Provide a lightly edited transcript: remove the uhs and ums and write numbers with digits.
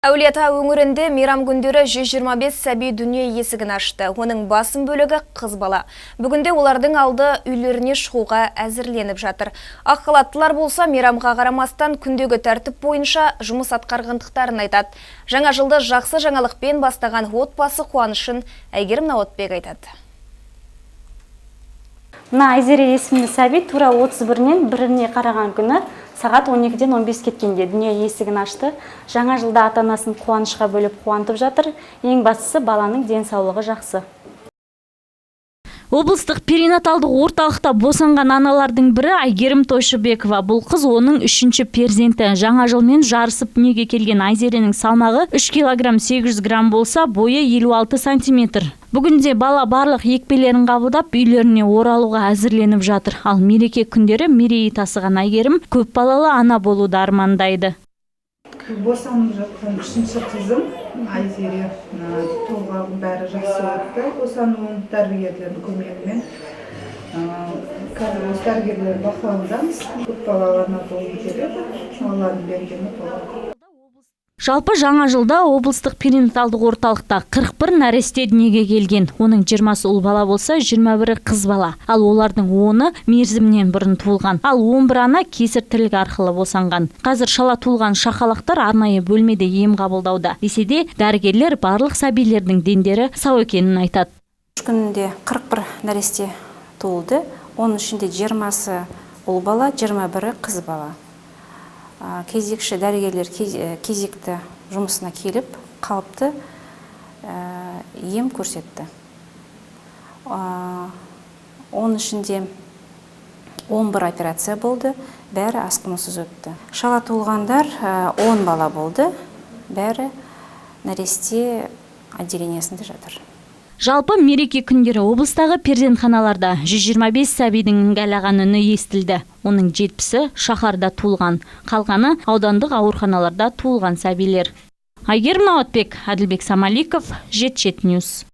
Әулиеата өңірінде мейрам күндері 125 сәби дүние есігін ашты. Оның басым бөлігі қыз бала. Бүгінде олардың алды үйлеріне шығуға әзірленіп жатыр. Ақ халаттылар болса, мейрамға қарамастан күндегі тәртіп бойынша жұмыс атқарғандықтарын айтады. Жаңа жылды жақсы жаңалықпен бастаған отбасы қуанышын Әйгерім Наотбек айтады. Мына Айзере есімді сәби тура 31-нен 1-не қараған күні сағат 12-ден 15 кеткенде дүние есігін ашты. Жаңа жылда ата-анасын қуанышқа бөліп қуантып жатыр. Ең бастысы баланың денсаулығы жақсы. Облыстық перинаталдық орталықта босанған аналардың бірі Айгерім Тойшыбекова. Бұл қыз оның 3-ші перзенті. Жаңа жылмен жарысып дүниеге келген Айзеренің салмағы 3 кг 800 грамм болса, бойы 56 сантиметр. Бүгінде бала барлық екпелерін қабылдап, үйлеріне оралуға әзірленіп жатыр. Ал мереке күндері мерейі тасыған Айгерім көп балалы ана болуды армандайды. Босанып жатқан 3-ші қызым Айзере, толғағы бәрі жақсы өтті. Босануын дәрігерлердің көмегімен. Қазір осы дәрігерлер бақылауындамыз. Көп балалы ана болу керек. Алланың бергені болады. Жалпы жаңа жылда облыстық перинаталдық орталықта 41 нәресте дүниеге келген. Оның 20-сы ұл бала болса, 21-і қыз бала. Ал олардың 10-ы мерзімнен бұрын туылған. Ал 11 ана кесір тілік арқылы босанған. Қазір шала туылған шақалақтар арнайы бөлмеде ем қабылдауда. Десе де, дәрігерлер барлық сәбилердің дендері сау екенін айтады. Күнінде 41 нәресте туылды. Оның ішінде 20-сы ұл бала, 21-і қыз бала. Кезекші дәрігерлер кезекті жұмысына келіп, қалыпты ем көрсетті. Оның ішінде 11 операция болды, бәрі асқынусыз өтті. Шала туылғандар 10 бала болды, бәрі нәресте отделениесінде жатыр. Жалпы мереке күндері облыстағы перзентханаларда 125 сәбидің іңгәлаған үні естілді. Оның 70-і шаһарда туылған, қалғаны аудандық ауруханаларда туылған сәбилер. Әйгерім Наотбек, Әділбек Самаликов, Жетшет Ньюс.